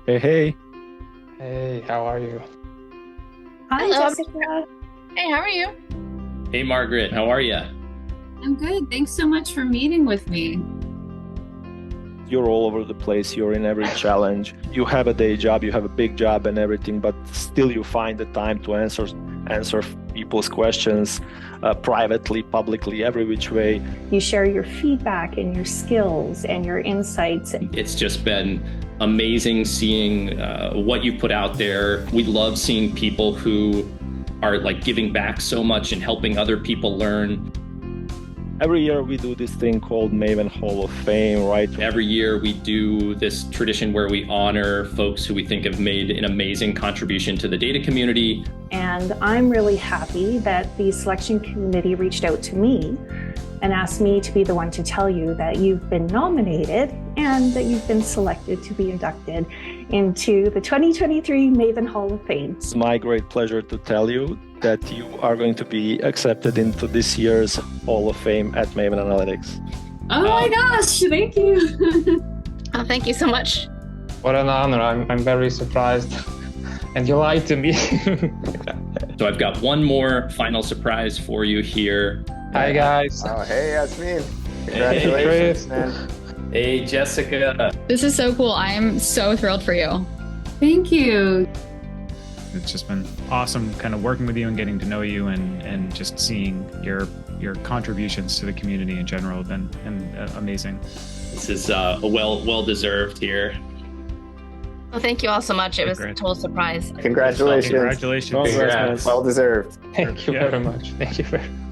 Hey, hey. Hey, how are you? Hi, Hello. Jessica. Hey, how are you? Hey, Margaret, how are you? I'm good. Thanks so much for meeting with me. You're all over the place. You're in every challenge. You have a day job, you have a big job and everything, but still you find the time to answer people's questions privately, publicly, every which way. You share your feedback and your skills and your insights. It's just been amazing seeing what you put out there. We love seeing people who are like giving back so much and helping other people learn. Every year we do this thing called Maven Hall of Fame, right? Every year we do this tradition where we honor folks who we think have made an amazing contribution to the data community. And I'm really happy that the selection committee reached out to me and asked me to be the one to tell you that you've been nominated and that you've been selected to be inducted into the 2023 Maven Hall of Fame. It's my great pleasure to tell you that you are going to be accepted into this year's Hall of Fame at Maven Analytics. Oh my gosh, thank you. Oh, thank you so much. What an honor. I'm very surprised. And you lied to me. So I've got one more final surprise for you here. Hi, guys. Oh, hey, Yasmin. Hey, Congratulations, Chris. man. Hey, Jessica. This is so cool. I am so thrilled for you. Thank you. It's just been awesome kind of working with you and getting to know you and just seeing your contributions to the community in general have been amazing. This is well deserved here. Well, thank you all so much. It was a Great. total surprise. Congratulations. Congratulations. Congrats, man. Well deserved. Thank you Yeah. very much. Thank you very much.